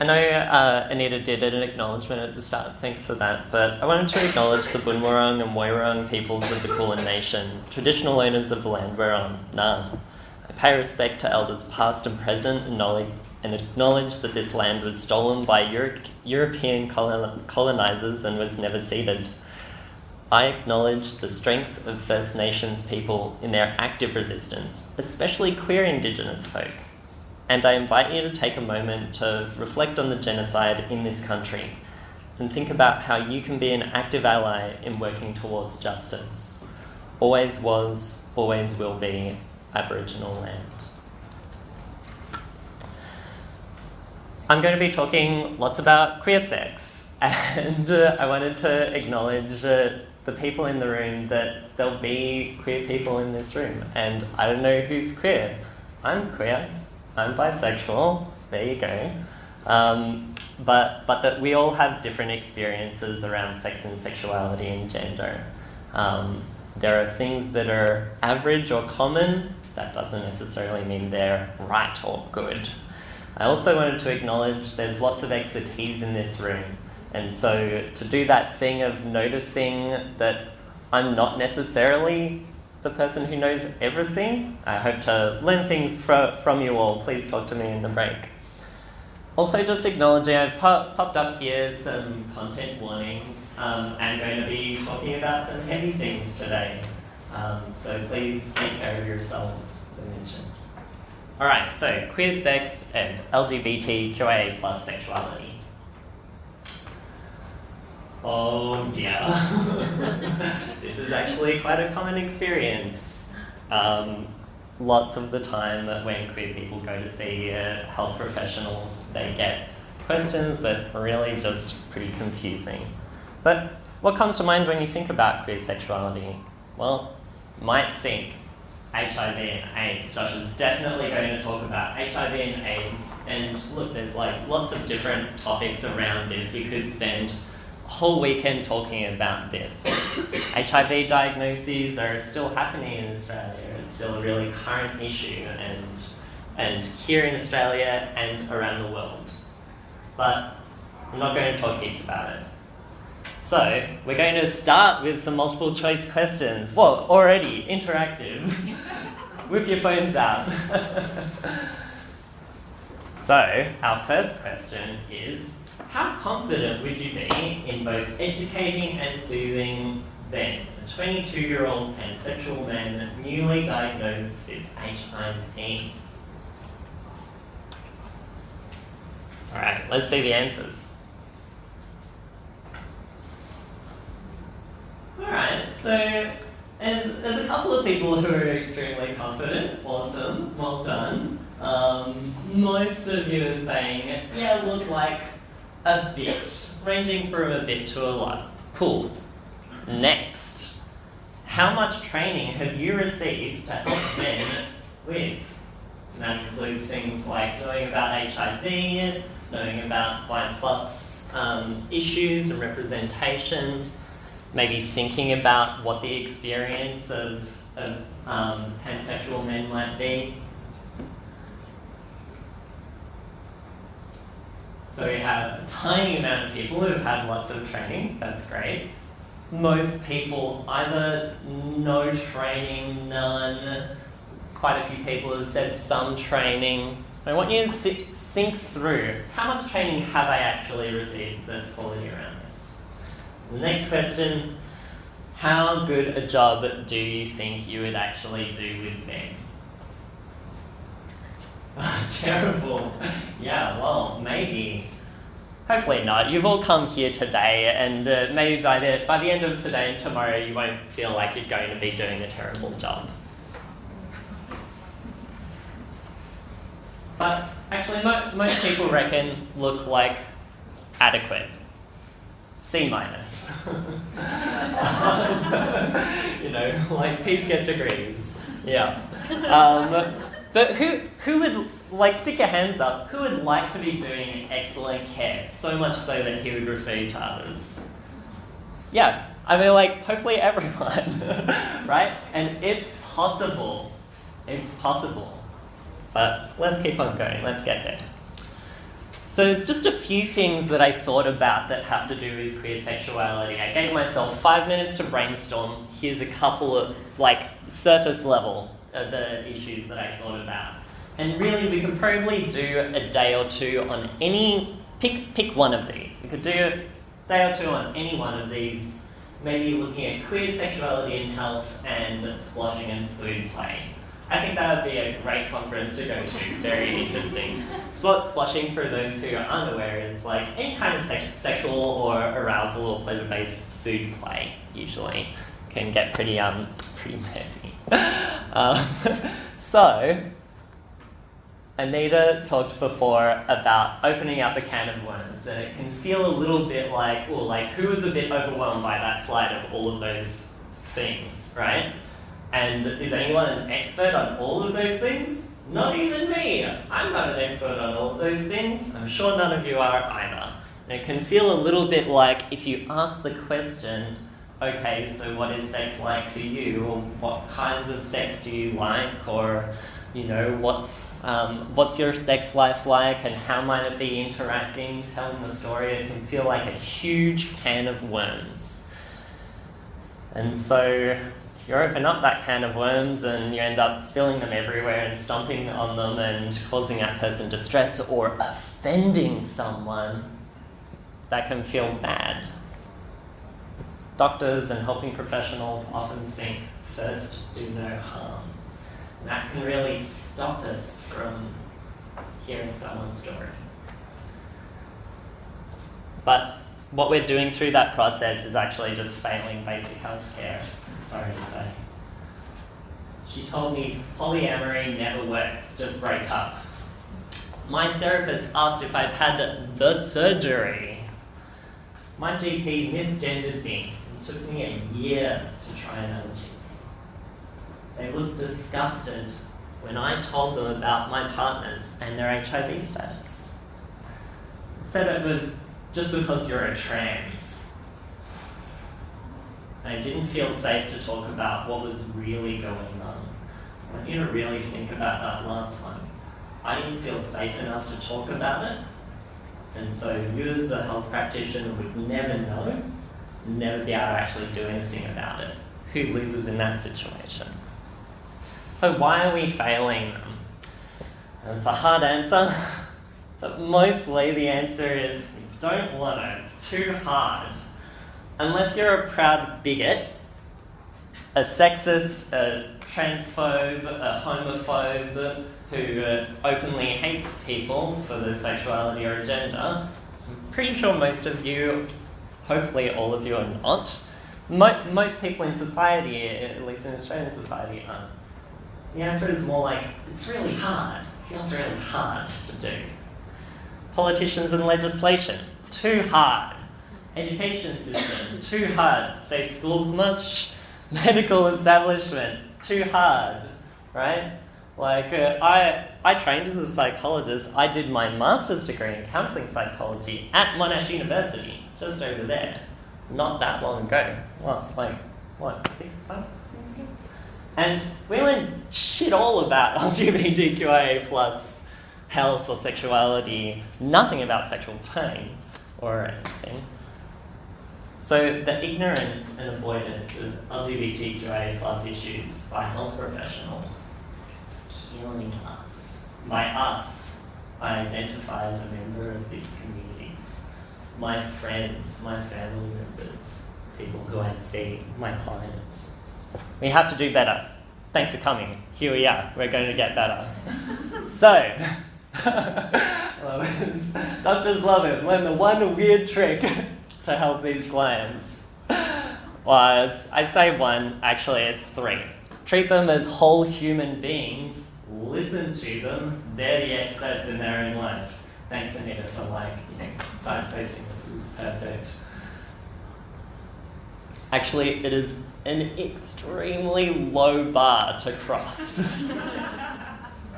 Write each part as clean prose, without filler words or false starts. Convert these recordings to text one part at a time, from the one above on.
I know Anita did an acknowledgement at the start, thanks for that, but I wanted to acknowledge the Bunwurrung and Woiwurrung peoples of the Kulin Nation, traditional owners of the land we're on, Naarm. I pay respect to elders past and present and acknowledge that this land was stolen by European colonisers and was never ceded. I acknowledge the strength of First Nations people in their active resistance, especially queer Indigenous folk. And I invite you to take a moment to reflect on the genocide in this country and think about how you can be an active ally in working towards justice. Always was, always will be Aboriginal land. I'm going to be talking lots about queer sex, and I wanted to acknowledge the people in the room, that there'll be queer people in this room, and I don't know who's queer. I'm queer. I'm bisexual, there you go. But that we all have different experiences around sex and sexuality and gender. There are things that are average or common. That doesn't necessarily mean they're right or good. I also wanted to acknowledge there's lots of expertise in this room. And so to do that thing of noticing that I'm not necessarily the person who knows everything. I hope to learn things from you all. Please talk to me in the break. Also, just acknowledging I've popped up here some content warnings. I'm going to be talking about some heavy things today. So please take care of yourselves, as I mentioned. All right, so queer sex and LGBTQIA plus sexuality. Oh dear. This is actually quite a common experience. Lots of the time when queer people go to see health professionals, they get questions that are really just pretty confusing. But what comes to mind when you think about queer sexuality? Well, you might think HIV and AIDS. Josh is definitely going to talk about HIV and AIDS. And look, there's lots of different topics around this. We could spend whole weekend talking about this. HIV diagnoses are still happening in Australia. It's still a really current issue, and here in Australia and around the world. But I'm not going to talk heaps about it. So we're going to start with some multiple choice questions. Whoa, already interactive. Whip your phones out. So our first question is, how confident would you be in both educating and soothing Ben, a 22-year-old pansexual man newly diagnosed with HIV? All right, let's see the answers. All right, so there's a couple of people who are extremely confident. Awesome, well done. Most of you are saying, yeah, look like a bit, ranging from a bit to a lot. Cool. Next, how much training have you received to help men with? And that includes things like knowing about HIV, knowing about Y+ issues and representation, maybe thinking about what the experience of pansexual men might be. So we have a tiny amount of people who have had lots of training. That's great. Most people either no training, none. Quite a few people have said some training. I want you to think through, how much training have I actually received that's quality around this? The next question, how good a job do you think you would actually do with men? Terrible. Yeah, well, maybe. Hopefully not. You've all come here today, and maybe by the end of today and tomorrow, you won't feel like you're going to be doing a terrible job. But actually, most people reckon look like adequate. C-. You know, like P's get degrees. Yeah. But who would, stick your hands up, who would like to be doing excellent care, so much so that he would refer you to others? Yeah, I mean, hopefully everyone, right? And it's possible. It's possible. But let's keep on going, let's get there. So there's just a few things that I thought about that have to do with queer sexuality. I gave myself 5 minutes to brainstorm. Here's a couple of, surface level of the issues that I thought about. And really, we could probably do a day or two on pick one of these. We could do a day or two on any one of these, maybe looking at queer sexuality in health and splashing and food play. I think that would be a great conference to go to, very interesting. Splashing, for those who aren't aware, is like any kind of sexual or arousal or pleasure-based food play, usually. Can get pretty messy. So, Anita talked before about opening up a can of worms, and it can feel a little bit like, who was a bit overwhelmed by that slide of all of those things, right? And is anyone an expert on all of those things? Not even me. I'm not an expert on all of those things. I'm sure none of you are either. And it can feel a little bit like if you ask the question, okay, so what is sex like for you? Or what kinds of sex do you like? Or, what's your sex life like and how might it be interacting, telling the story? It can feel like a huge can of worms. And so you open up that can of worms and you end up spilling them everywhere and stomping on them and causing that person distress or offending someone. That can feel bad. Doctors and helping professionals often think first, do no harm. And that can really stop us from hearing someone's story. But what we're doing through that process is actually just failing basic healthcare, I'm sorry to say. She told me polyamory never works, just break up. My therapist asked if I'd had the surgery. My GP misgendered me. It took me a year to try another GP. They looked disgusted when I told them about my partners and their HIV status. Said it was just because you're a trans. I didn't feel safe to talk about what was really going on. I want you to really think about that last one. I didn't feel safe enough to talk about it, and so you as a health practitioner would never know, never be able to actually do anything about it. Who loses in that situation? So why are we failing them? And it's a hard answer, but mostly the answer is we don't want it. It's too hard. Unless you're a proud bigot, a sexist, a transphobe, a homophobe who openly hates people for their sexuality or gender, I'm pretty sure most of you, hopefully all of you, are not. Most people in society, at least in Australian society, aren't. The answer is more like, it's really hard. It feels really hard to do. Politicians and legislation, too hard. Education system, too hard. Safe schools much? Medical establishment, too hard, right? I trained as a psychologist. I did my master's degree in counselling psychology at Monash University, just over there. Not that long ago. Last, 5, 6 years ago? And we learned shit all about LGBTQIA plus health or sexuality, nothing about sexual pain or anything. So the ignorance and avoidance of LGBTQIA plus issues by health professionals is killing us. By us, I identify as a member of these communities. My friends, my family members, people who I see, my clients. We have to do better. Thanks for coming. Here we are. We're going to get better. So, doctors love it. Learn the one weird trick to help these clients. Was, I say one, actually it's 3. Treat them as whole human beings. Listen to them. They're the experts in their own life. Thanks, Anita, for signposting. This is perfect. Actually, it is an extremely low bar to cross.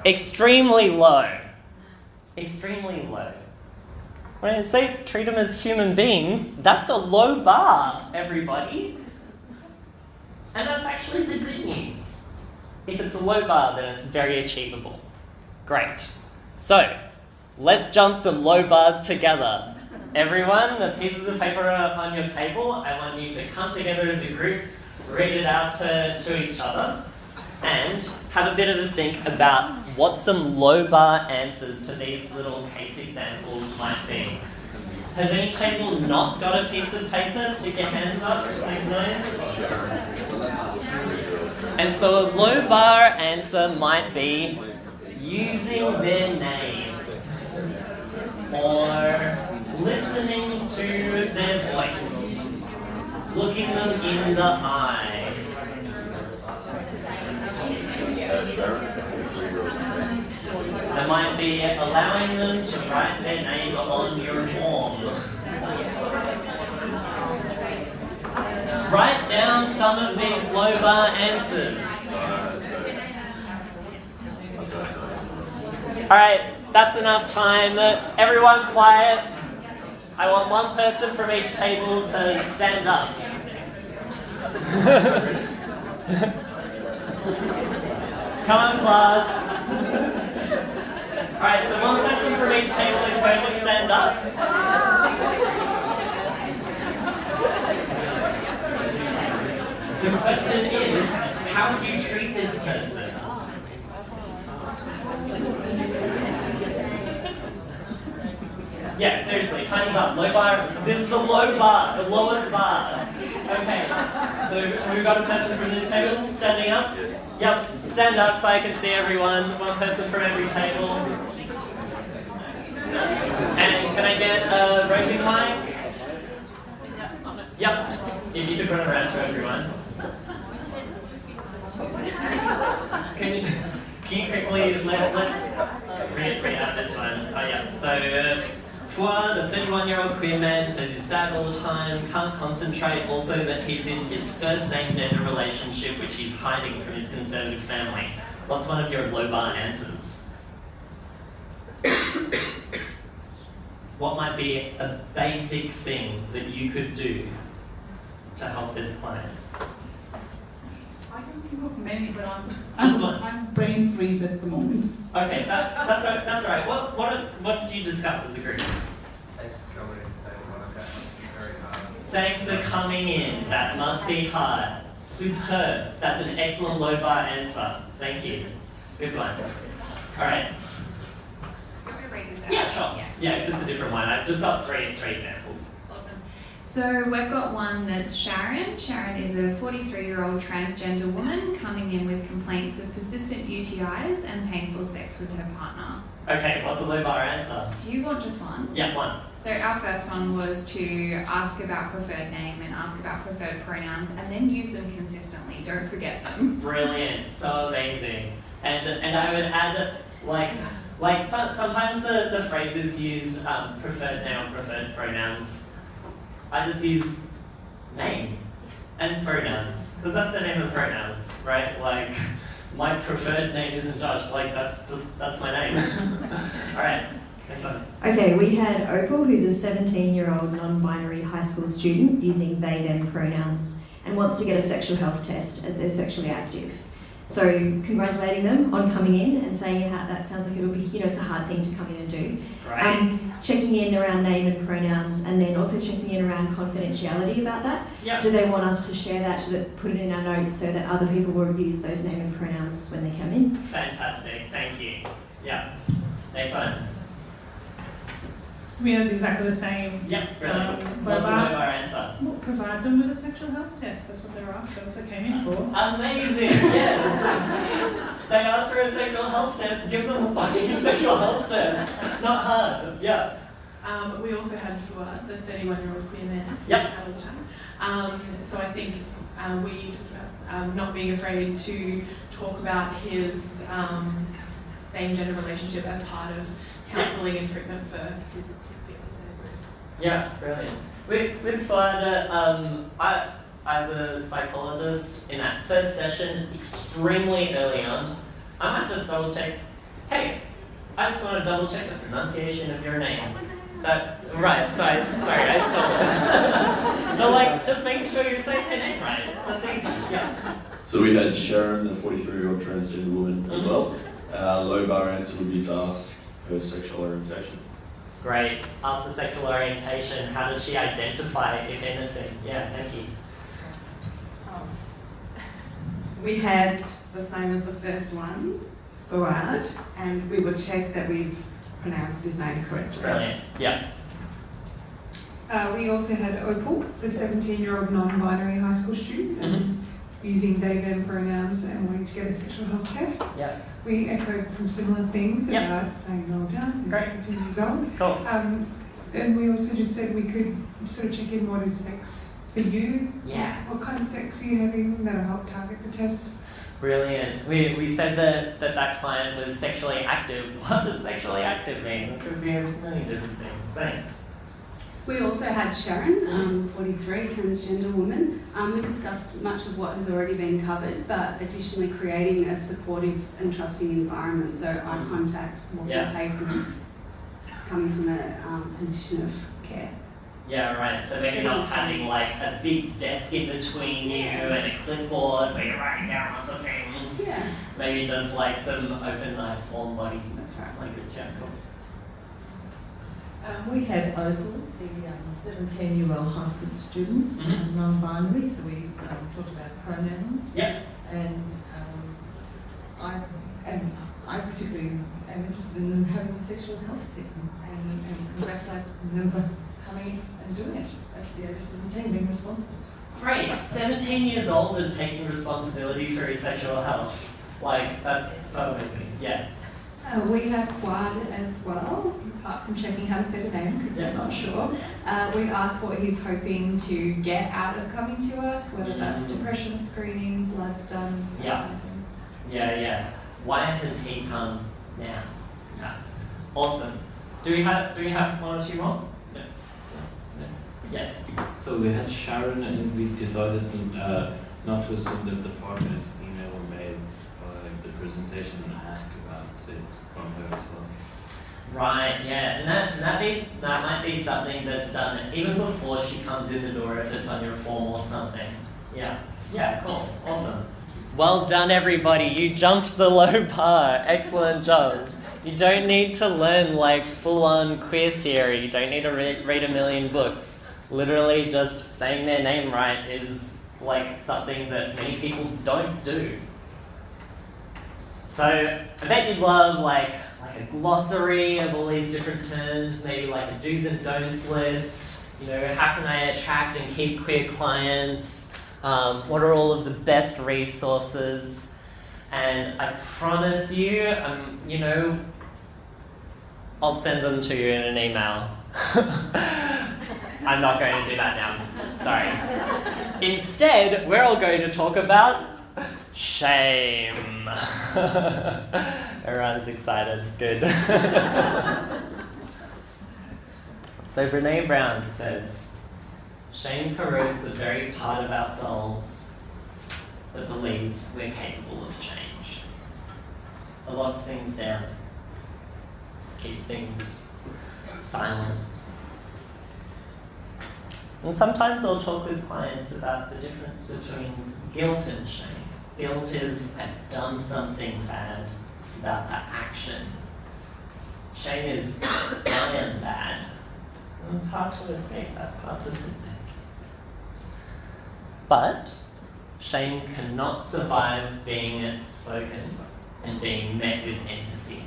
Extremely low. Extremely low. When I say treat them as human beings, that's a low bar, everybody. And that's actually the good news. If it's a low bar, then it's very achievable. Great. So, Let's jump some low bars together. Everyone, the pieces of paper are on your table. I want you to come together as a group, read it out to each other, and have a bit of a think about what some low bar answers to these little case examples might be. Has any table not got a piece of paper? Stick your hands up, make noise. And so a low bar answer might be using their name or listening to their voice, looking them in the eye. It might be allowing them to write their name on your form. Write down some of these low bar answers. Alright, that's enough time. Everyone quiet. I want one person from each table to stand up. Come on, class. Alright, so one person from each table is going to stand up. The question is, how would you treat this person? Yeah, seriously, time's up. Low bar. This is the low bar, the lowest bar. Okay, so we've got a person from this table standing up. Yep, stand up so I can see everyone. One person from every table. And can I get a roving mic? Yep, if you could run around to everyone. Can you quickly, let's read out this one. Oh yeah, so Fua, the 31-year-old queer man, says he's sad all the time, can't concentrate, also that he's in his first same-gender relationship which he's hiding from his conservative family. What's one of your low bar answers? What might be a basic thing that you could do to help this client? I can think of many, but I'm brain freeze at the moment. Okay, that's right. That's right. What did you discuss as a group? Thanks for coming in, saying what I've got. Very hard. Thanks for coming in. That must be hard. Superb. That's an excellent low bar answer. Thank you. Good one. All right. So I'm going to read this out. Yeah, sure. Yeah, if it's a different one. I've just got three examples. Awesome. So we've got one that's Sharon. Sharon is a 43-year-old transgender woman coming in with complaints of persistent UTIs and painful sex with her partner. Okay, what's the low bar answer? Do you want just one? Yeah, one. So our first one was to ask about preferred name and ask about preferred pronouns and then use them consistently. Don't forget them. Brilliant. So amazing. And I would add, sometimes the phrases used preferred noun, preferred pronouns. I just use name and pronouns, because that's the name of pronouns, right? Like, my preferred name isn't Josh, like that's my name. All right, next one. Okay, we had Opal, who's a 17-year-old non-binary high school student using they, them pronouns and wants to get a sexual health test as they're sexually active. So congratulating them on coming in and saying how that sounds like it'll be, it's a hard thing to come in and do. Right. Checking in around name and pronouns, and then also checking in around confidentiality about that. Yep. Do they want us to share that, put it in our notes so that other people will use those name and pronouns when they come in? Fantastic, thank you. Yeah. Next one. We had exactly the same. Yep, brilliant. What's the low bar answer? Well, provide them with a sexual health test. That's what they were after. That's what they came in for. Amazing, yes. They asked for a sexual health test, give them a fucking sexual health test. Not hard, yeah. We also had for the 31-year-old queer man. Yep. All the time. So I think we not being afraid to talk about his same-gender relationship as part of counselling and treatment for his feelings and his mood. Yeah, brilliant. With Florida, as a psychologist, in that first session, extremely early on, I might just double check, hey, I just want to double check the pronunciation of your name. That's right, sorry, I stole it. But just making sure you're saying your name right. That's easy, yeah. So we had Sharon, the 43-year-old transgender woman as well. Low bar answer would be to ask her sexual orientation. Great. Ask the sexual orientation. How does she identify, if anything? Yeah, thank you. We had the same as the first one, Fuad, and we would check that we've pronounced his name correctly. Brilliant. Yeah. We also had Opal, the 17-year-old non-binary high school student, using they, them pronouns and wanting to get a sexual health test. Yeah. We echoed some similar things Yep. about saying well done, he's Great. 17 years old. Cool. And we also just said we could sort of check in what is sex for you. Yeah. What kind of sex are you having? That'll help target the tests. Brilliant. We said that client was sexually active. What does sexually active mean? It could be a million different things. Thanks. We also had Sharon, 43, transgender woman. We discussed much of what has already been covered, but additionally creating a supportive and trusting environment, so eye contact, walking pace, and coming from a position of care. Yeah, right. So maybe not having like a big desk in between you and a clipboard where you're writing down lots of things. Yeah. Maybe just like some open, nice, warm body. That's right. Language. Yeah, cool. We had Opal, the 17-year-old high school student, non-binary, so we talked about pronouns. Yep. And I particularly am interested in them having a sexual health test and congratulate them for coming and doing it at the age of 17, being responsible. Great. 17 years old and taking responsibility for his sexual health. Like, that's so amazing. Yes. We have Fuad as well, apart from checking how to say the name because we're not sure. We'd asked what he's hoping to get out of coming to us, whether that's depression screening, bloods done. Yeah. Why has he come now? Yeah. Awesome. Do we have one or two more? No. Yes. So we had Sharon, and we decided not to assume that the partner is female or male by the presentation and ask about it from her as well. Right, yeah, and that might be something that's done even before she comes in the door if it's on your form or something. Yeah, cool, awesome. Well done, everybody. You jumped the low bar. Excellent job. You don't need to learn like full-on queer theory. You don't need to read a million books. Literally just saying their name right is like something that many people don't do. So I bet you'd love like a glossary of all these different terms, maybe like a do's and don'ts list. You know, how can I attract and keep queer clients? What are all of the best resources? And I promise you, I'll send them to you in an email. I'm not going to do that now. Sorry. Instead, we're all going to talk about shame. Everyone's excited. Good. So Brené Brown says, shame corrodes the very part of ourselves that believes we're capable of change. It locks things down, keeps things silent. And sometimes I'll talk with clients about the difference between guilt and shame. Guilt is I've done something bad. It's about the action. Shame is I am bad. And it's hard to escape. That's hard to sit with. But shame cannot survive being spoken and being met with empathy.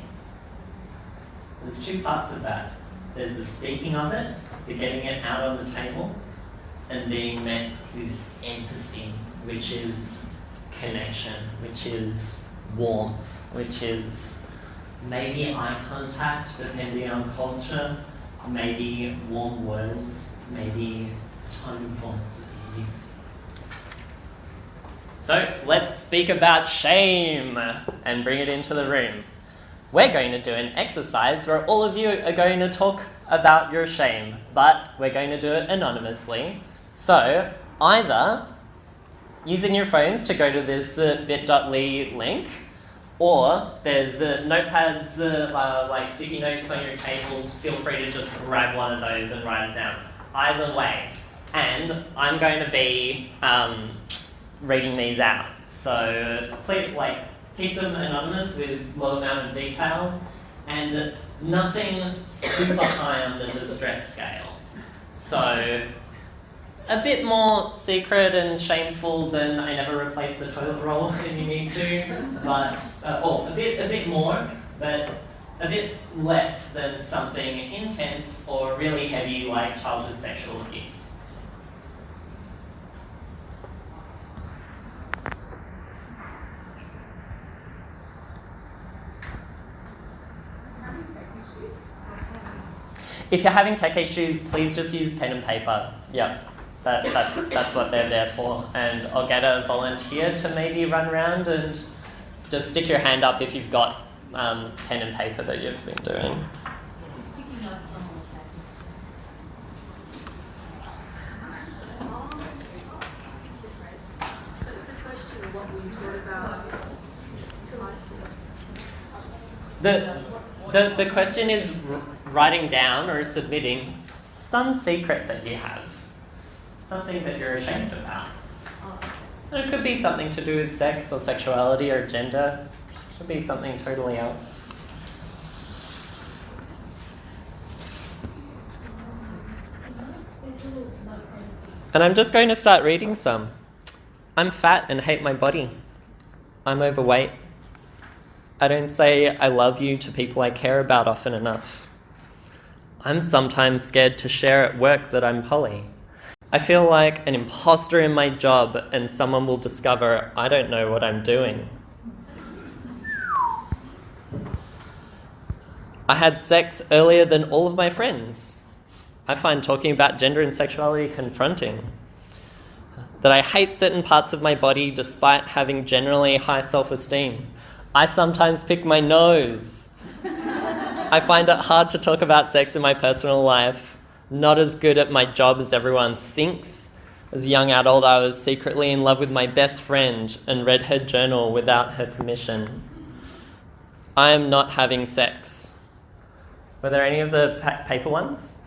There's two parts of that. There's the speaking of it, the getting it out on the table, and being met with empathy, which is connection, which is warmth, which is maybe eye contact, depending on culture, maybe warm words, maybe tone of voice that you use. So let's speak about shame and bring it into the room. We're going to do an exercise where all of you are going to talk about your shame, but we're going to do it anonymously. So either using your phones to go to this bit.ly link, or there's notepads, like sticky notes on your tables. Feel free to just grab one of those and write it down. Either way. And I'm going to be reading these out. So please, keep them anonymous with low amount of detail. And nothing super high on the distress scale. So a bit more secret and shameful than I never replaced the toilet roll when you need to, but a bit more, but a bit less than something intense or really heavy like childhood sexual abuse. If you're having tech issues, please just use pen and paper. Yeah, that's what they're there for. And I'll get a volunteer to maybe run around and just stick your hand up if you've got pen and paper that you've been doing. Sticky notes on all So it's the question of what we thought about. The question is writing down or submitting some secret that you have, something that you're ashamed about. It could be something to do with sex or sexuality or gender. It could be something totally else. And I'm just going to start reading some. I'm fat and hate my body. I'm overweight. I don't say I love you to people I care about often enough. I'm sometimes scared to share at work that I'm poly. I feel like an imposter in my job and someone will discover I don't know what I'm doing. I had sex earlier than all of my friends. I find talking about gender and sexuality confronting. That I hate certain parts of my body despite having generally high self-esteem. I sometimes pick my nose. I find it hard to talk about sex in my personal life. Not as good at my job as everyone thinks. As a young adult, I was secretly in love with my best friend and read her journal without her permission. I am not having sex. Were there any of the paper ones?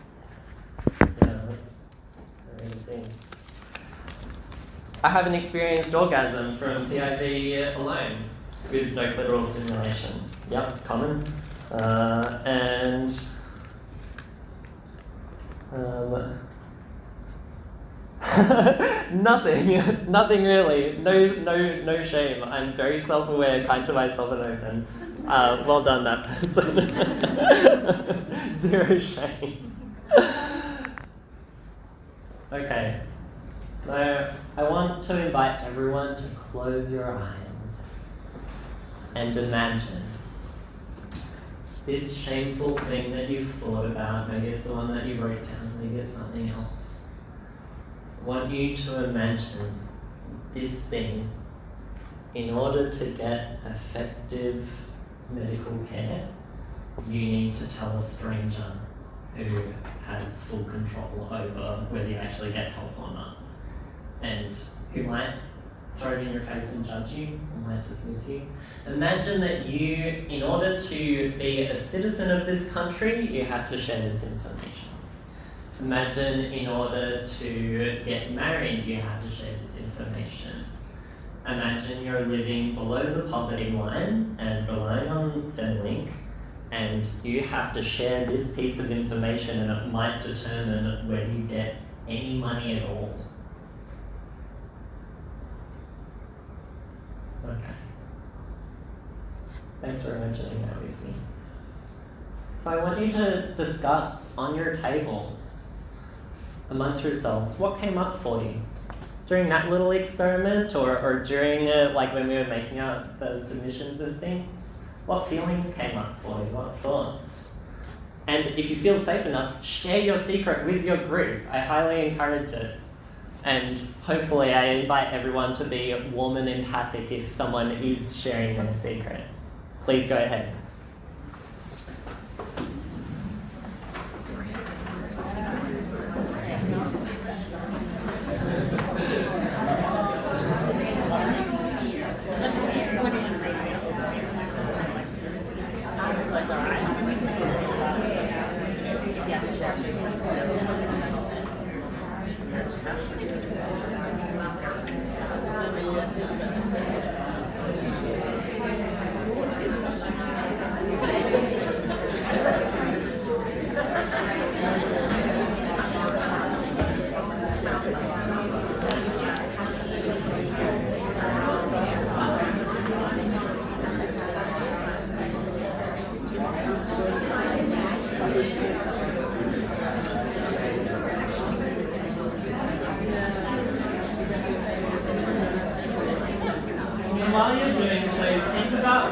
Yeah, that's really things. I haven't experienced orgasm from PIV alone with no clitoral stimulation. Yep, common. Nothing really. No shame. I'm very self-aware, kind to myself and open. Well done, that person. 0 shame. Okay. So I want to invite everyone to close your eyes and imagine this shameful thing that you've thought about. Maybe it's the one that you wrote down, maybe it's something else. I want you to imagine this thing. In order to get effective medical care, you need to tell a stranger who has full control over whether you actually get help or not, and who might throw it in your face and judge you, or might dismiss you. Imagine that you, in order to be a citizen of this country, you had to share this information. Imagine in order to get married, you had to share this information. Imagine you're living below the poverty line and relying on Centrelink, and you have to share this piece of information, and it might determine whether you get any money at all. Okay. Thanks for mentioning that with me. So I want you to discuss on your tables amongst yourselves what came up for you during that little experiment, or during like when we were making out the submissions and things. What feelings came up for you? What thoughts? And if you feel safe enough, share your secret with your group. I highly encourage it. And hopefully I invite everyone to be warm and empathic if someone is sharing their secret. Please go ahead.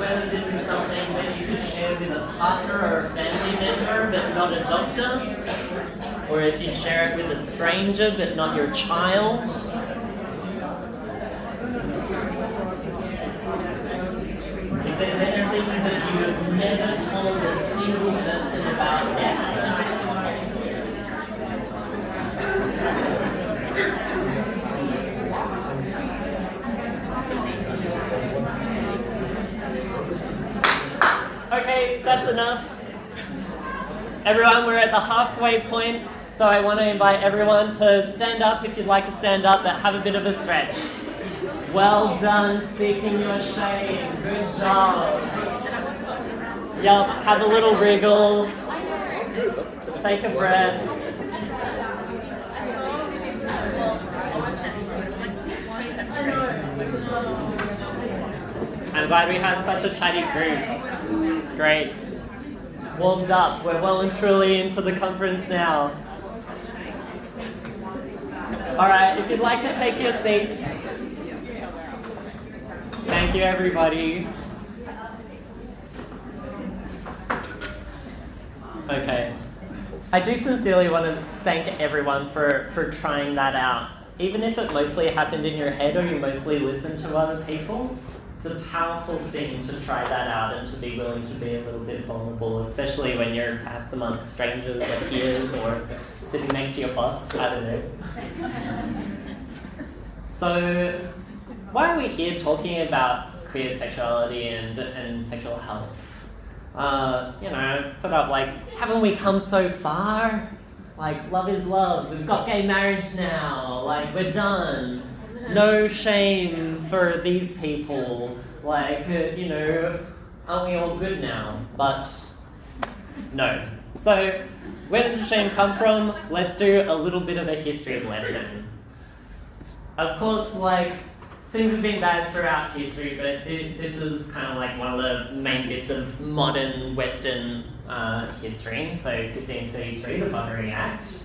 whether this is something that you could share with a partner or a family member but not a doctor, or if you'd share it with a stranger but not your child. If there's anything that you have never told a single person about ever. Okay, that's enough. Everyone, we're at the halfway point, so I want to invite everyone to stand up if you'd like to stand up, but have a bit of a stretch. Well done, speaking your shame. Good job. Yup, have a little wriggle. Take a breath. I'm glad we have such a chatty group. It's great. Warmed up. We're well and truly into the conference now. Alright, if you'd like to take your seats. Thank you, everybody. Okay. I do sincerely want to thank everyone for trying that out. Even if it mostly happened in your head or you mostly listened to other people, it's a powerful thing to try that out and to be willing to be a little bit vulnerable, especially when you're perhaps amongst strangers or peers or sitting next to your boss. I don't know. So, why are we here talking about queer sexuality and sexual health? Put up like, haven't we come so far? Like, love is love. We've got gay marriage now. Like, we're done. No shame for these people. Like, aren't we all good now? But no. So, where does the shame come from? Let's do a little bit of a history lesson. Of course, things have been bad throughout history, but this is kind of like one of the main bits of modern Western history. So 1533, the Buttery Act.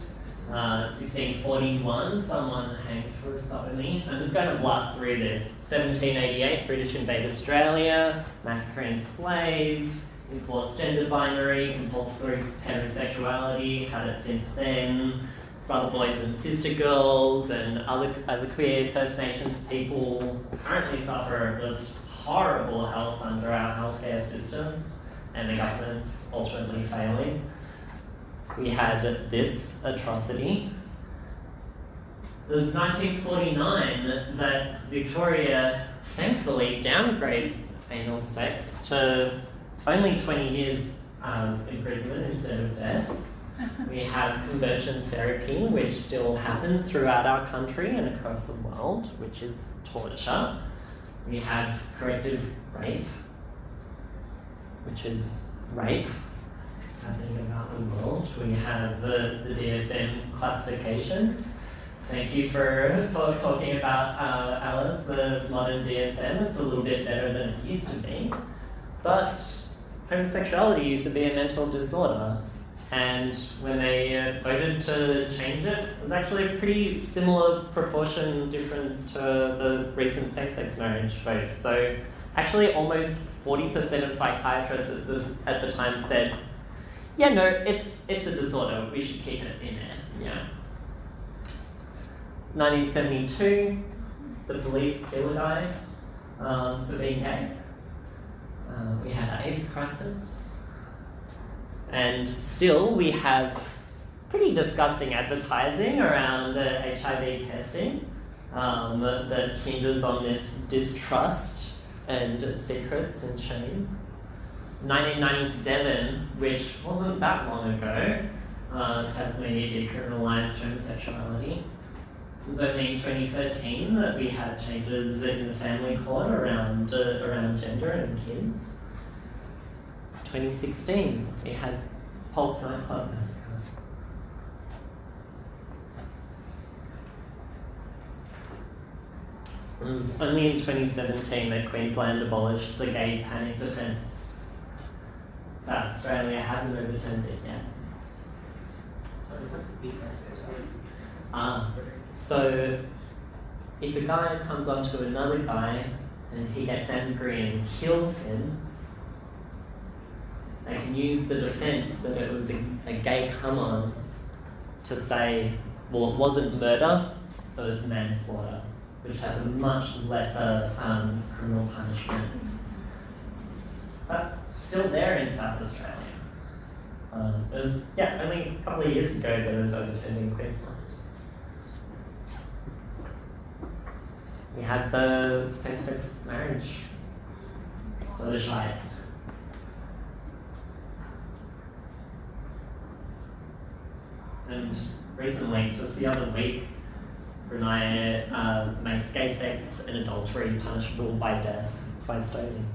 1641, someone hanged for sodomy. I'm just going to blast through this. 1788, British invade Australia, massacring slaves, enforced gender binary, compulsory heterosexuality, had it since then. Brother boys and sister girls and other queer First Nations people currently suffer just horrible health under our healthcare systems and the government's ultimately failing. We had this atrocity. It was 1949 that Victoria thankfully downgrades anal sex to only 20 years imprisonment instead of death. We have conversion therapy, which still happens throughout our country and across the world, which is torture. We have corrective rape, which is rape happening about the world. We have the DSM classifications. Thank you for talking about, Alice, the modern DSM. It's a little bit better than it used to be. But homosexuality used to be a mental disorder. And when they voted to change it, it was actually a pretty similar proportion difference to the recent same-sex marriage vote. So actually almost 40% of psychiatrists at the time said, yeah, no, it's a disorder, we should keep it in there. Yeah. 1972, the police kill a guy for being gay. We had an AIDS crisis. And still, we have pretty disgusting advertising around HIV testing that hinges on this distrust and secrets and shame. 1997, which wasn't that long ago, Tasmania decriminalised homosexuality. It was only in 2013 that we had changes in the family court around gender and kids. 2016, we had Pulse nightclub massacre. It was only in 2017 that Queensland abolished the gay panic defence. South Australia hasn't overturned it yet. So if a guy comes onto another guy and he gets angry and kills him, they can use the defence that it was a gay come-on to say, well, it wasn't murder, it was manslaughter, which has a much lesser criminal punishment. That's still there in South Australia. It was, only a couple of years ago that it was overturned in Queensland. We had the same-sex marriage legislation. And recently, just the other week, Brunei makes gay sex and adultery punishable by death by stoning.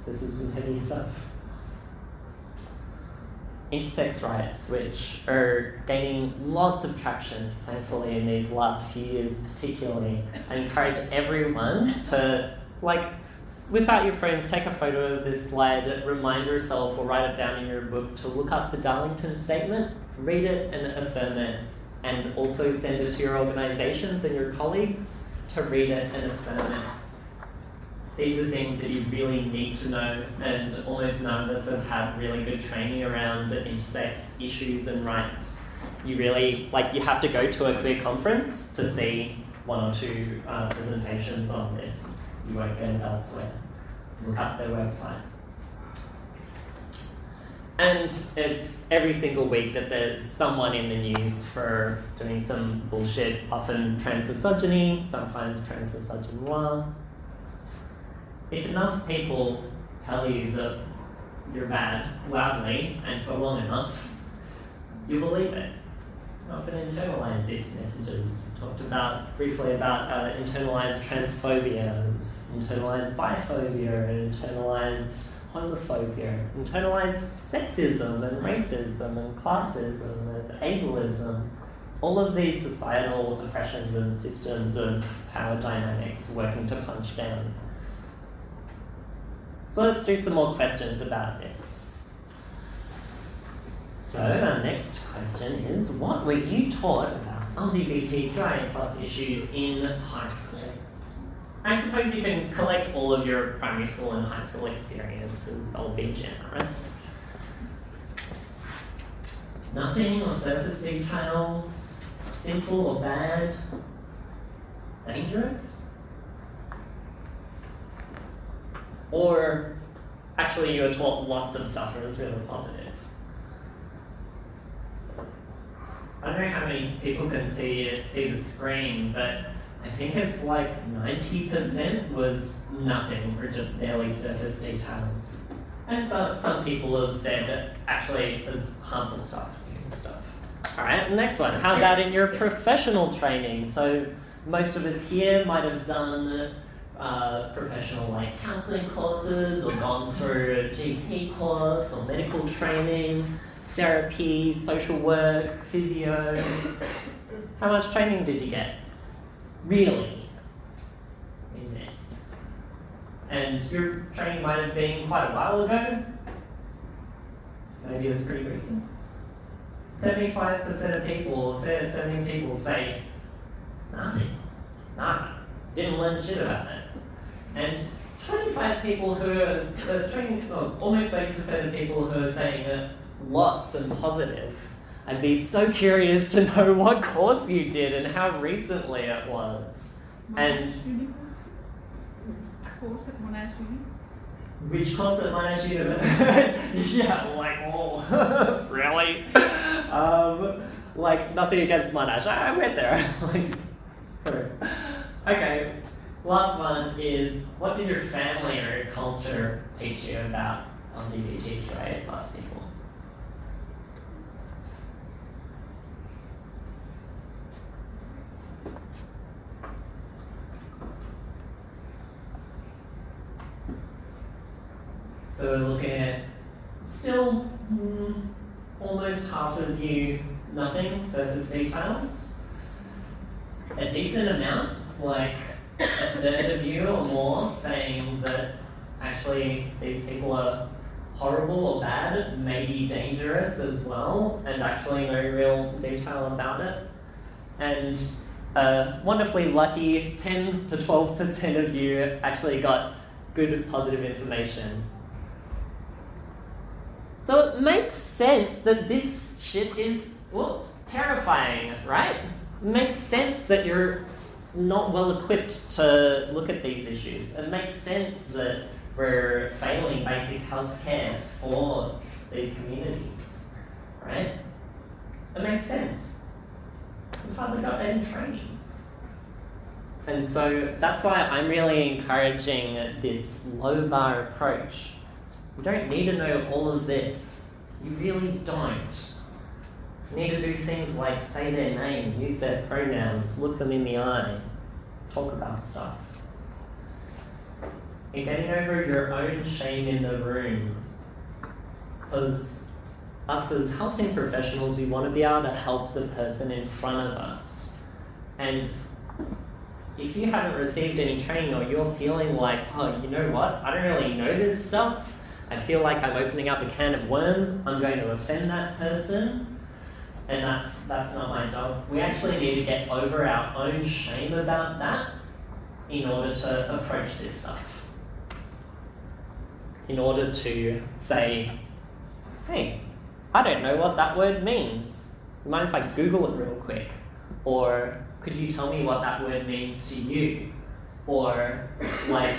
This is some heavy stuff. Intersex rights, which are gaining lots of traction, thankfully, in these last few years particularly. I encourage everyone to, whip out your phones, take a photo of this slide, remind yourself or write it down in your book to look up the Darlington Statement, read it and affirm it, and also send it to your organisations and your colleagues to read it and affirm it. These are things that you really need to know, and almost none of us have had really good training around intersex issues and rights. You really, you have to go to a queer conference to see one or two presentations on this. You won't get it elsewhere. Look up their website. And it's every single week that there's someone in the news for doing some bullshit, often transmisogyny, sometimes transmisogynoir. If enough people tell you that you're bad loudly and for long enough, you believe it. I often internalise these messages. Talked briefly about internalised transphobia, internalised biphobia, internalised homophobia, internalised sexism and racism and classism and ableism. All of these societal oppressions and systems of power dynamics working to punch down. So let's do some more questions about this. So our next question is, what were you taught about LGBTQIA plus issues in high school? I suppose you can collect all of your primary school and high school experiences. I'll be generous. Nothing or surface details? Simple or bad? Dangerous? Or actually you were taught lots of stuff that was really positive? I don't know how many people can see the screen, but I think it's 90% was nothing or just barely surface details. And so some people have said that actually there's harmful stuff. Alright, next one. How about in your professional training? So most of us here might have done professional counselling courses or gone through a GP course or medical training, therapy, social work, physio. How much training did you get? Really? In this? And your training might have been quite a while ago. Maybe it was pretty recent. 75% of people, 70 people say, nothing. Nah, didn't learn shit about it. And 25 people who are, almost 80% of people who are saying it, lots and positive. I'd be so curious to know what course you did and how recently it was. Monash University. Course at Monash University. Which course at Monash University? Yeah, really? Nothing against Monash. I went there. Sorry. Okay, last one is, what did your family or your culture teach you about LGBTQIA plus people? So we're looking at still almost half of you, nothing, surface details. A decent amount, a third of you or more, saying that actually these people are horrible or bad, maybe dangerous as well, and actually no real detail about it. And wonderfully lucky 10 to 12% of you actually got good positive information. So it makes sense that this shit is, well, terrifying, right? It makes sense that you're not well equipped to look at these issues. It makes sense that we're failing basic health care for these communities, right? It makes sense. We've hardly got any training. And so that's why I'm really encouraging this low bar approach. You don't need to know all of this. You really don't. You need to do things like say their name, use their pronouns, look them in the eye, talk about stuff. You're getting over your own shame in the room. Because us as helping professionals, we want to be able to help the person in front of us. And if you haven't received any training or you're feeling like, oh, you know what, I don't really know this stuff, I feel like I'm opening up a can of worms, I'm going to offend that person, and that's not my job. We actually need to get over our own shame about that in order to approach this stuff. In order to say, hey, I don't know what that word means. You mind if I Google it real quick? Or could you tell me what that word means to you? Or like,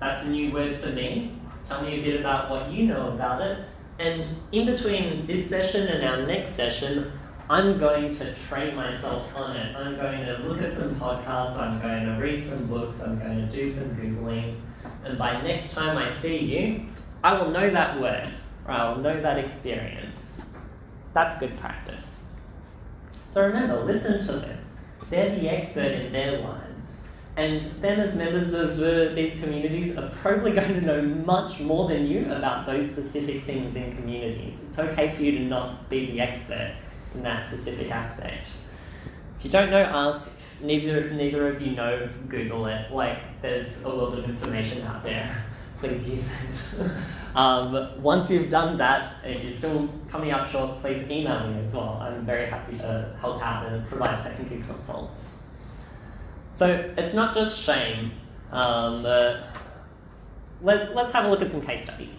that's a new word for me. Tell me a bit about what you know about it. And in between this session and our next session, I'm going to train myself on it. I'm going to look at some podcasts, I'm going to read some books, I'm going to do some Googling. And by next time I see you, I will know that word, or I will know that experience. That's good practice. So remember, listen to them. They're the expert in their lives. And them as members of these communities are probably going to know much more than you about those specific things in communities. It's okay for you to not be the expert in that specific aspect. If you don't know us, neither of you know Google it. Like, there's a lot of information out there. Please use it. Once you've done that, if you're still coming up short, please email me as well. I'm very happy to help out and provide secondary consults. So it's not just shame. Let's have a look at some case studies.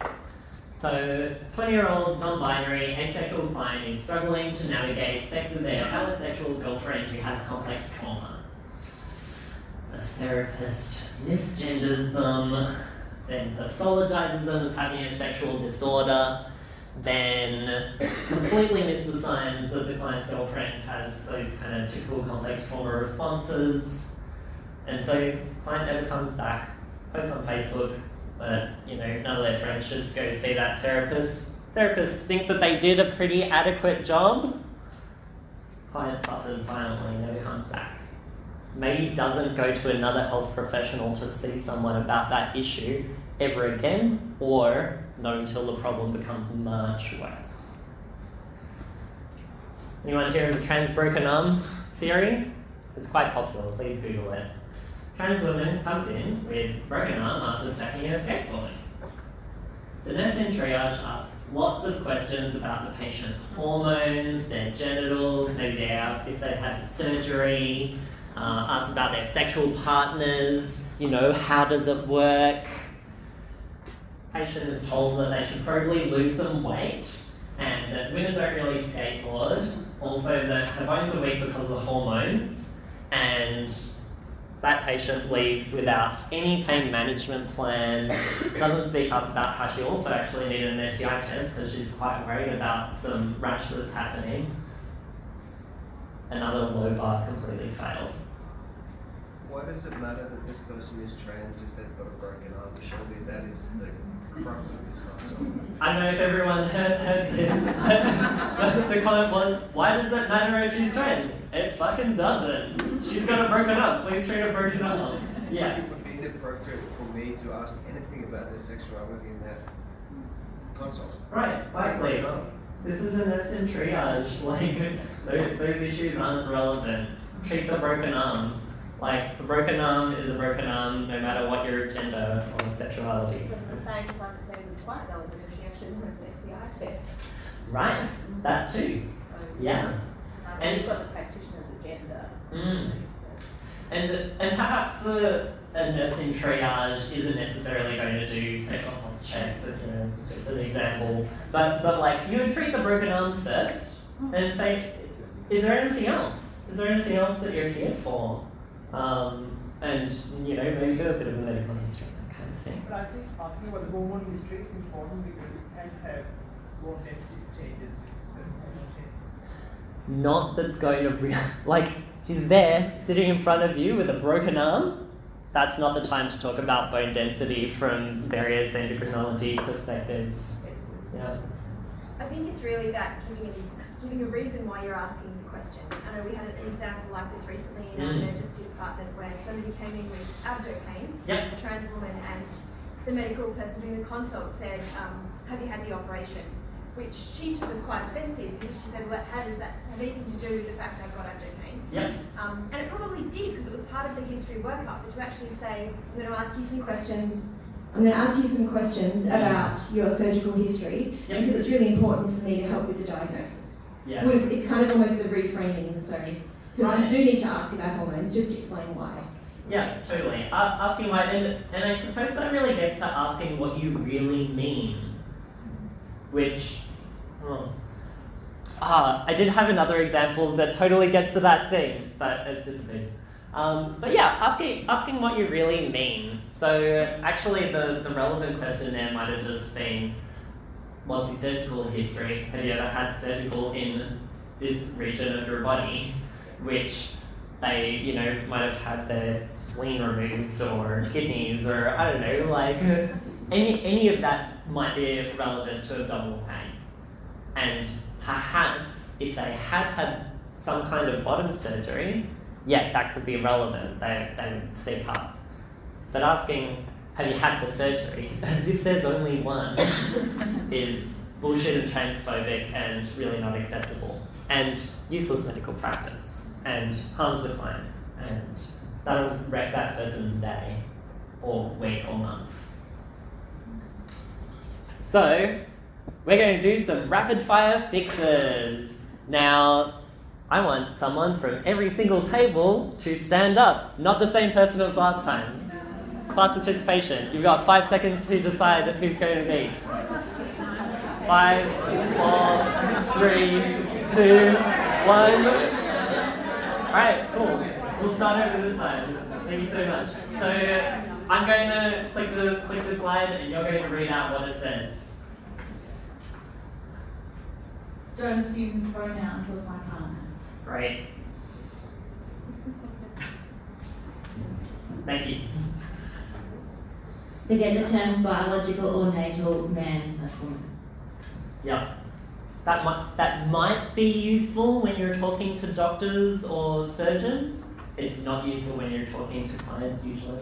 So 20-year-old non-binary asexual client is struggling to navigate sex with their allosexual girlfriend who has complex trauma. The therapist misgenders them, then pathologizes them as having a sexual disorder, then completely misses the signs that the client's girlfriend has those kind of typical complex trauma responses. And so the client never comes back, posts on Facebook, but none of their friends should go see that therapist. Therapists think that they did a pretty adequate job. Client suffers silently, never comes back. Maybe doesn't go to another health professional to see someone about that issue ever again, or not until the problem becomes much worse. Anyone hear of the trans broken arm theory? It's quite popular, please Google it. Trans woman comes in with broken arm after stacking her skateboard. The nurse in triage asks lots of questions about the patient's hormones, their genitals, maybe they ask if they've had surgery, ask about their sexual partners, how does it work? Patient is told that they should probably lose some weight and that women don't really skateboard, also that her bones are weak because of the hormones, and that patient leaves without any pain management plan, doesn't speak up about how she also actually needed an STI test because she's quite worried about some rash that's happening. Another low bar completely failed. Why does it matter that this person is trans if they've got a broken arm? Surely that is the crux of this consult. I don't know if everyone heard this, but the comment was, why does it matter if she's trans? It fucking doesn't. She's got a broken arm. Please treat a broken arm. Yeah. It would be inappropriate for me to ask anything about their sexuality in that consult. Right, likely. This is an SM triage. Like, those issues aren't relevant. Treat the broken arm. Like, a broken arm is a broken arm no matter what your gender or sexuality. But at the same time, it's quite relevant if she actually wanted an STI test. Right, that too. So, yeah. And you've got the practitioner's agenda. And perhaps a nurse in triage isn't necessarily going to do sexual health checks, as an example. But like, you would treat the broken arm first and say, is there anything else? Is there anything else that you're here for? And maybe do a bit of a medical history, that kind of thing. But I think asking about the hormone history is important because you can have bone density changes with certain hormone changes. Not that's going to like, she's there sitting in front of you with a broken arm. That's not the time to talk about bone density from various endocrinology perspectives. Yeah. I think it's really about giving a reason why you're asking the question. I know we had an example like this recently in our emergency department where somebody came in with abdo pain, a trans woman, and the medical person doing the consult said, have you had the operation? Which she took as quite offensive because she said, well, how does that have anything to do with the fact I've got abdo pain? And it probably did because it was part of the history workup, but to actually say, I'm going to ask you some questions. I'm going to ask you some questions about your surgical history because it's really important for me to help with the diagnosis. It's kind of almost the reframing, so if you do need to ask about hormones, just explain why. Yeah, totally. Asking why, and I suppose that really gets to asking what you really mean, which, I did have another example that totally gets to that thing, but it's just me. But yeah, asking what you really mean. So actually the relevant question there might have just been, what's your surgical history? Have you ever had surgical in this region of your body? Which they, might have had their spleen removed or kidneys or I don't know, like any of that might be relevant to abdominal pain. And perhaps if they had some kind of bottom surgery, that could be relevant. They would speak up. But asking, have you had the surgery, as if there's only one, is bullshit and transphobic and really not acceptable. And useless medical practice. And harms the client. And that'll wreck that person's day, or week, or month. So, we're going to do some rapid fire fixes. Now, I want someone from every single table to stand up, not the same person as last time. Class participation. You've got 5 seconds to decide who's going to be. 5, 4, 3, 2, 1. Alright, cool. We'll start over this side. Thank you so much. So I'm going to click the slide and you're going to read out what it says. Don't assume pronouns of my partner. Great. Thank you. Forget the terms biological or natal, man/woman. Yeah. That might be useful when you're talking to doctors or surgeons. It's not useful when you're talking to clients usually.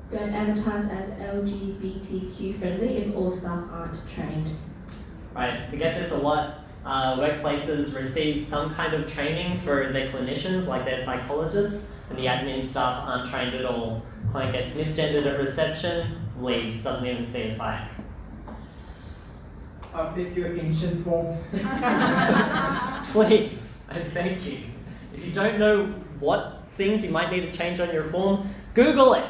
Don't advertise as LGBTQ friendly if all staff aren't trained. Right, we get this a lot. Workplaces receive some kind of training for their clinicians, like their psychologists, and the admin staff aren't trained at all. Client gets misgendered at reception, leaves, doesn't even see a psych. Update your ancient forms. Please, and thank you. If you don't know what things you might need to change on your form, Google it.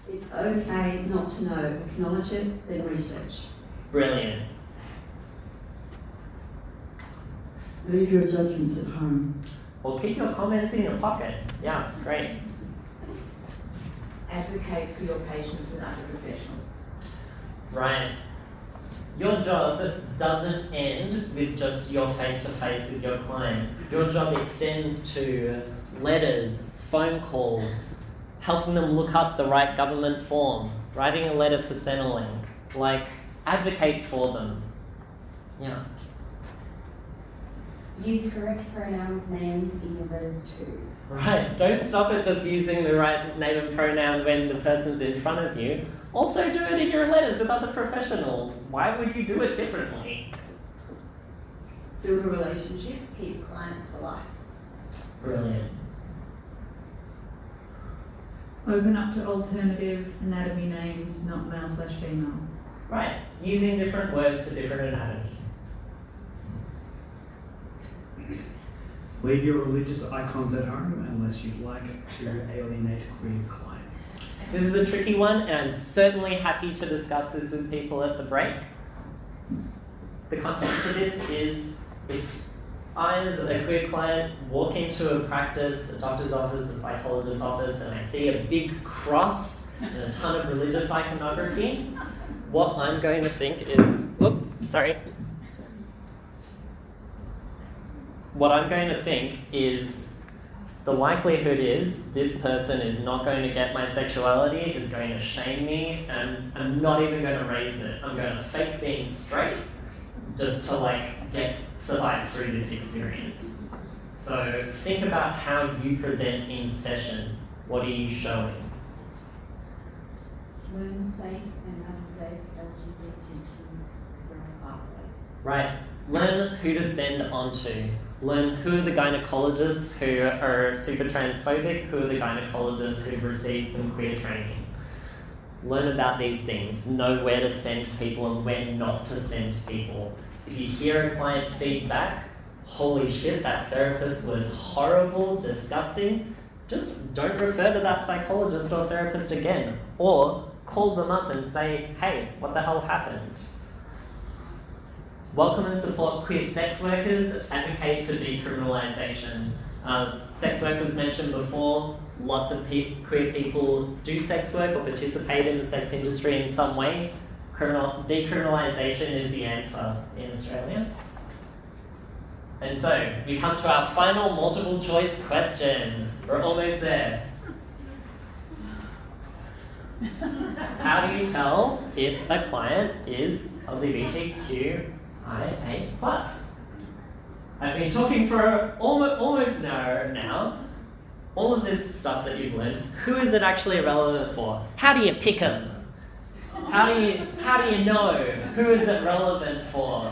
It's okay not to know. Acknowledge it, then research. Brilliant. Leave your judgments at home. Or keep your comments in your pocket. Yeah, great. Advocate for your patients with other professionals. Right. Your job doesn't end with just your face-to-face with your client. Your job extends to letters, phone calls, helping them look up the right government form, writing a letter for Centrelink. Like, advocate for them. Yeah. Use correct pronouns, names in your letters too. Right, don't stop at just using the right name and pronoun when the person's in front of you. Also do it in your letters with other professionals. Why would you do it differently? Build a relationship, keep clients for life. Brilliant. Open up to alternative anatomy names, not male/female. Right, using different words for different anatomy. Leave your religious icons at home unless you'd like to alienate queer clients. This is a tricky one, and I'm certainly happy to discuss this with people at the break. The context of this is if I, as a queer client, walk into a practice, a doctor's office, a psychologist's office, and I see a big cross and a ton of religious iconography, what I'm going to think is, what I'm going to think is the likelihood is this person is not going to get my sexuality, is going to shame me, and I'm not even going to raise it. I'm going to fake being straight just to survive through this experience. So think about how you present in session. What are you showing? Learn safe and unsafe LGBTQIA pathways. Right. Learn who to send onto. Learn who are the gynecologists who are super transphobic, who are the gynecologists who've received some queer training. Learn about these things. Know where to send people and where not to send people. If you hear a client feedback, holy shit, that therapist was horrible, disgusting, just don't refer to that psychologist or therapist again. Or call them up and say, hey, what the hell happened? Welcome and support queer sex workers, advocate for decriminalisation. Sex work was mentioned before. Lots of queer people do sex work or participate in the sex industry in some way. Decriminalisation is the answer in Australia. And so, we come to our final multiple choice question. We're almost there. How do you tell if a client is LGBTQIA+? I've been talking for almost an hour now. All of this stuff that you've learned, who is it actually relevant for? How do you pick them? How do you know who is it relevant for?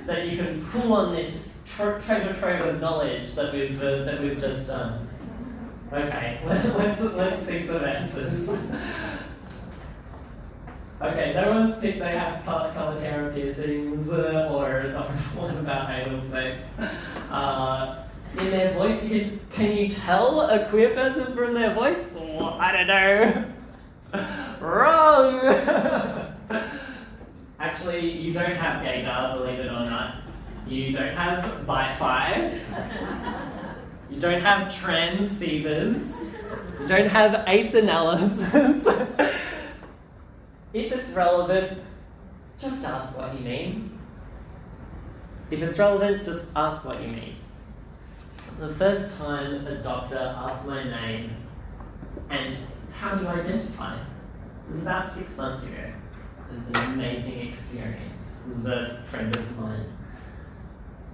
That you can pull on this treasure trove of knowledge that we've just done. Okay, let's see some answers. Okay, no one's picked they have coloured hair or piercings or one about anal sex. In their voice, can you tell a queer person from their voice? Oh, I don't know. Wrong! Actually, you don't have gaydar, believe it or not. You don't have bi-fi. You don't have transceivers. You don't have ace analysis. If it's relevant, just ask what you mean. If it's relevant, just ask what you mean. The first time a doctor asked my name and how do you identify? It was about 6 months ago. It was an amazing experience. This is a friend of mine.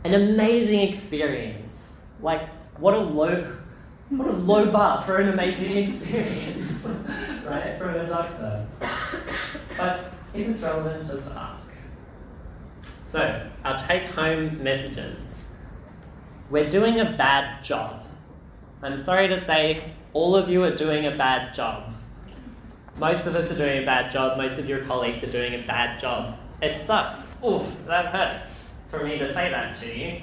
An amazing experience. Like, what a low bar for an amazing experience, right, from a doctor. But if it's relevant, just ask. So, our take-home messages. We're doing a bad job. I'm sorry to say, all of you are doing a bad job. Most of us are doing a bad job. Most of your colleagues are doing a bad job. It sucks. Oof, that hurts for me to say that to you.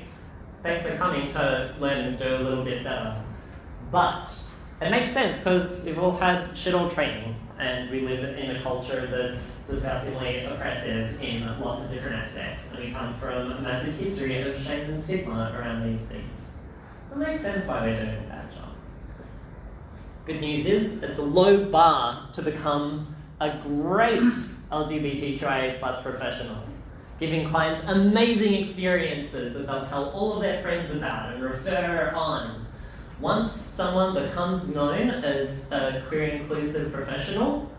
Thanks for coming to learn and do a little bit better. But it makes sense because we've all had shit-all training and we live in a culture that's disgustingly oppressive in lots of different aspects, and we come from a massive history of shame and stigma around these things. It makes sense why we're doing a bad job. Good news is, it's a low bar to become a great LGBTQIA+ professional, giving clients amazing experiences that they'll tell all of their friends about and refer on. Once someone becomes known as a queer inclusive professional,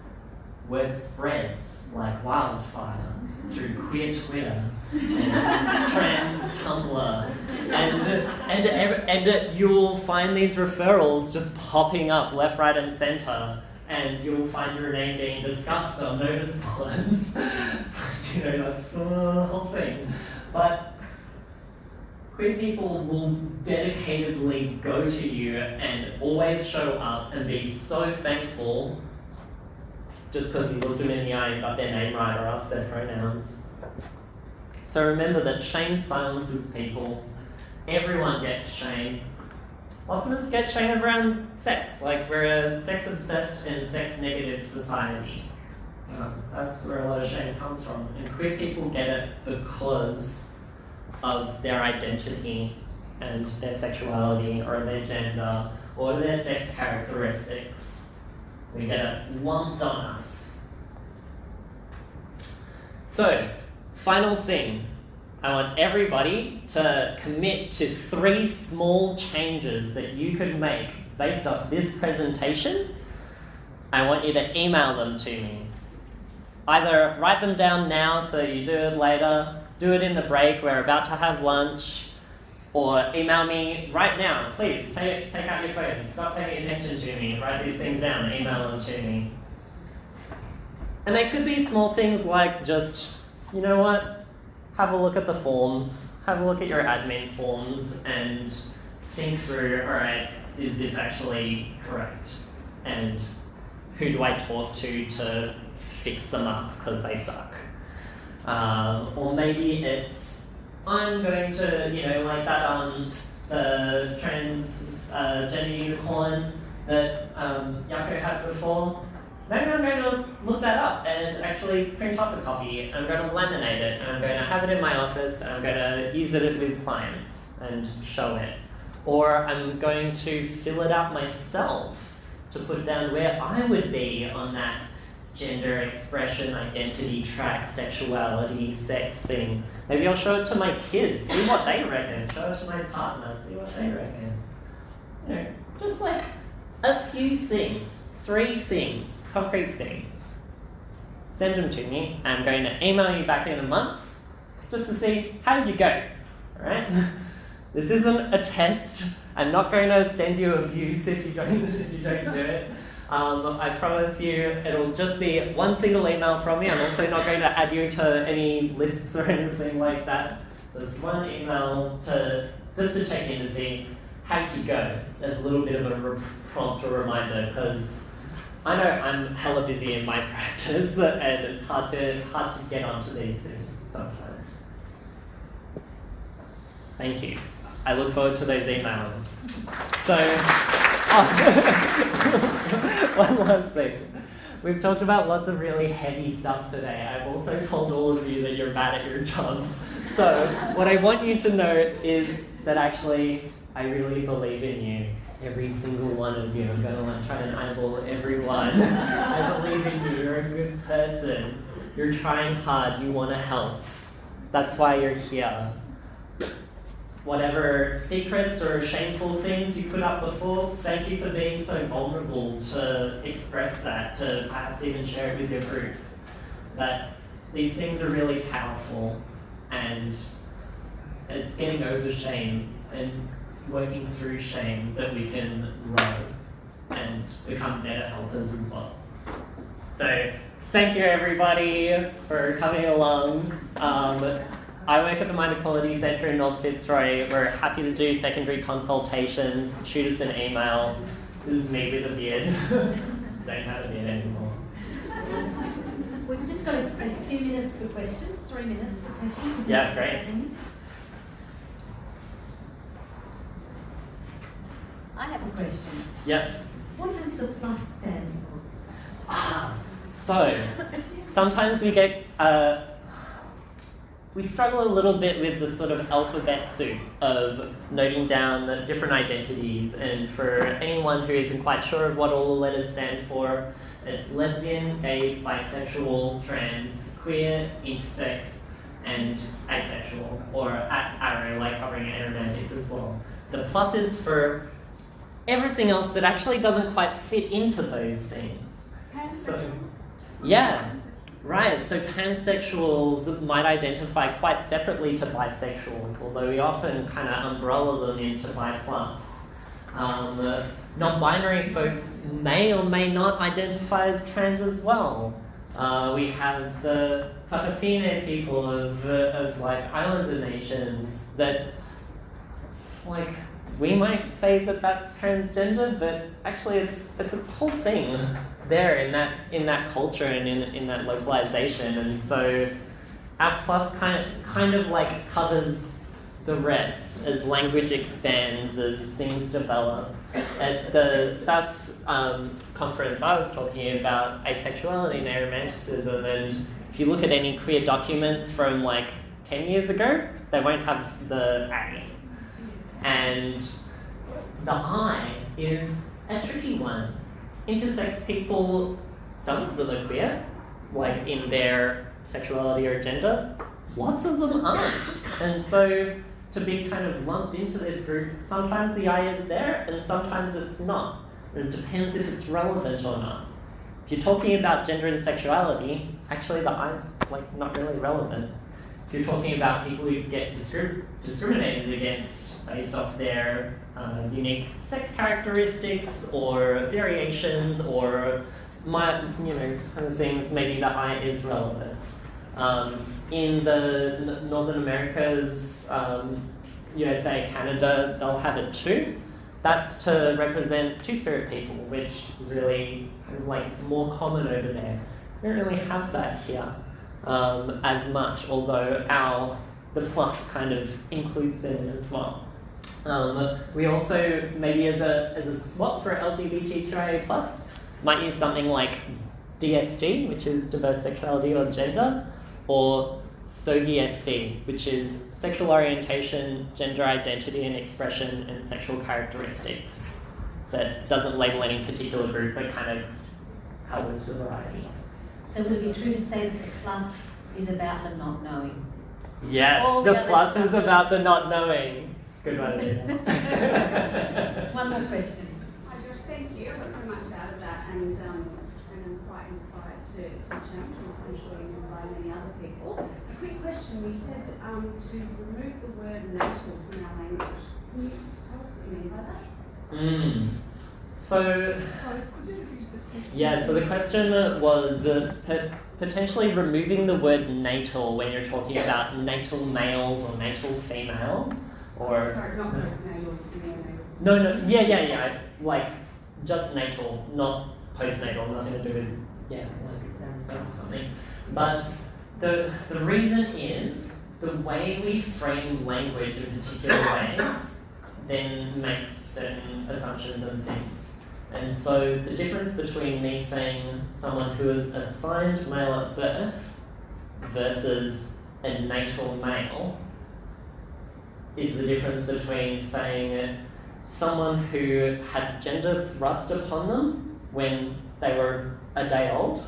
word spreads like wildfire through queer Twitter and trans Tumblr, and you'll find these referrals just popping up left, right, and centre, and you'll find your name being discussed on notice boards. So, that's the whole thing. But queer people will dedicatedly go to you and always show up and be so thankful just because you looked them in the eye and got their name right or asked their pronouns. So remember that shame silences people, everyone gets shame. Lots of us get shame around sex, like we're a sex-obsessed and sex-negative society. That's where a lot of shame comes from. And queer people get it because of their identity and their sexuality or their gender or their sex characteristics. We get it lumped on us. So, final thing. I want everybody to commit to 3 small changes that you could make based off this presentation. I want you to email them to me. Either write them down now so you do it later, do it in the break, we're about to have lunch, or email me right now. Please, take out your phone, stop paying attention to me, write these things down, email them to me. And they could be small things like just, you know what, have a look at the forms, have a look at your admin forms and think through, all right, is this actually correct? And who do I talk to fix them up because they suck? Or maybe it's, I'm going to, like that, the trans gender unicorn that Yako had before. Maybe I'm going to look that up and actually print off a copy. I'm going to laminate it and I'm going to have it in my office and I'm going to use it with clients and show it. Or I'm going to fill it out myself to put down where I would be on that gender expression, identity track, sexuality, sex thing. Maybe I'll show it to my kids, see what they reckon. Show it to my partner, see what they reckon. Just like a few things. 3 things, concrete things. Send them to me. I'm going to email you back in a month just to see how did you go. All right? This isn't a test. I'm not going to send you abuse if you don't do it. I promise you it'll just be one single email from me. I'm also not going to add you to any lists or anything like that. Just one email just to check in to see how did you go. There's a little bit of a prompt or reminder because I know I'm hella busy in my practice and it's hard to get onto these things sometimes. Thank you. I look forward to those emails. So, one last thing. We've talked about lots of really heavy stuff today. I've also told all of you that you're bad at your jobs. So, what I want you to know is that actually I really believe in you. Every single one of you. I'm going to try and eyeball everyone. I believe in you. You're a good person. You're trying hard. You want to help. That's why you're here. Whatever secrets or shameful things you put up before, thank you for being so vulnerable to express that, to perhaps even share it with your group. That these things are really powerful and it's getting over shame and working through shame that we can grow and become better helpers as well. So thank you everybody for coming along. I work at the Mind Equality Centre in North Fitzroy. We're happy to do secondary consultations. Shoot us an email. This is me with a beard. Don't have a beard anymore. We've just got a few minutes for questions, 3 minutes for questions. Yeah, great. I have a question. Yes. What does the plus stand for? So, sometimes we get, we struggle a little bit with the sort of alphabet soup of noting down the different identities, and for anyone who isn't quite sure of what all the letters stand for, it's lesbian, gay, bisexual, trans, queer, intersex, and asexual, or arrow, like covering aromantics as well. The plus is for everything else that actually doesn't quite fit into those things. So, yeah, right. So pansexuals might identify quite separately to bisexuals, although we often kind of umbrella them into bi plus. Non-binary folks may or may not identify as trans as well. We have the Papafine people of like Islander nations that it's like, we might say that that's transgender, but actually it's its whole thing there in that culture and in that localization. And so our plus kind of like covers the rest as language expands, as things develop. At the SAS conference, I was talking about asexuality and aromanticism, and if you look at any queer documents from like 10 years ago, they won't have the A. And the I is a tricky one. Intersex people, some of them are queer, like in their sexuality or gender. Lots of them aren't. And so to be kind of lumped into this group, sometimes the I is there and sometimes it's not. And it depends if it's relevant or not. If you're talking about gender and sexuality, actually the I's like not really relevant. If you're talking about people who get discriminated against based off their unique sex characteristics or variations or kind of things, maybe the I is relevant. In the Northern Americas, USA, Canada, they'll have it too. That's to represent two-spirit people, which is really kind of like more common over there. We don't really have that here as much, although the plus kind of includes them as well. We also, maybe as a swap for LGBTQIA+, might use something like DSG, which is diverse sexuality or gender, or SOGI-SC, which is sexual orientation, gender identity and expression, and sexual characteristics. That doesn't label any particular group, but kind of covers the variety. So would it be true to say that the plus is about the not knowing? Yes, the plus is about the not knowing. Good one, Adina. One more question. Hi Josh, thank you. I got so much out of that, and I'm quite inspired to change, and I'm sure you inspire many other people. A quick question, you said to remove the word natal from our language. Can you tell us what you mean by that? So the question was potentially removing the word natal when you're talking about natal males or natal females, or sorry, not postnatal, neonatal. No, yeah, like just natal, not postnatal, nothing to do with like something. But the reason is the way we frame language in particular ways then makes certain assumptions and things. And so the difference between me saying someone who is assigned male at birth versus a natal male is the difference between saying someone who had gender thrust upon them when they were a day old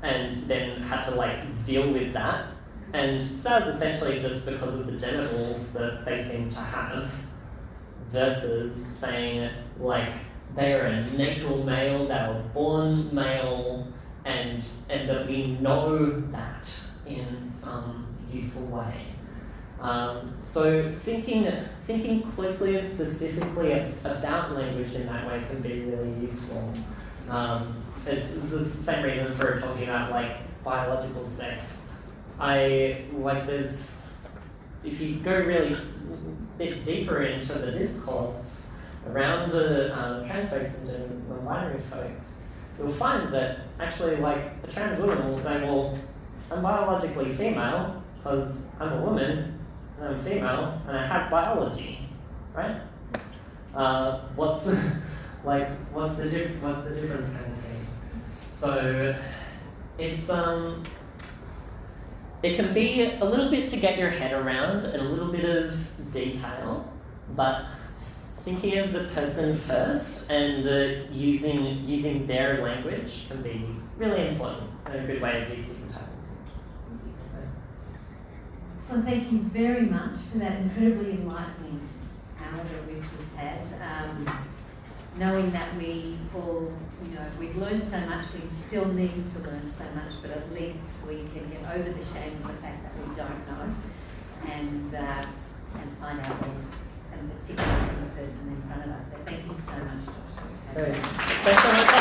and then had to like deal with that, and that was essentially just because of the genitals that they seem to have, versus saying like they are a natal male, they were born male, and that we know that in some useful way. So thinking closely and specifically about language in that way can be really useful. It's the same reason for talking about like biological sex. If you go really bit deeper into the discourse around trans folks and non-binary folks, you'll find that actually like a trans woman will say, well, I'm biologically female because I'm a woman and I'm female and I have biology, right? What's the difference kind of thing? So it's it can be a little bit to get your head around and a little bit of detail, but thinking of the person first and using their language can be really important and a good way of destigmatizing things. Well, thank you very much for that incredibly enlightening hour that we've just had. Knowing that we all, we've learned so much, we still need to learn so much, but at least we can get over the shame of the fact that we don't know and find our ways, and particularly from the person in front of us. So thank you so much, Josh. Thanks so much.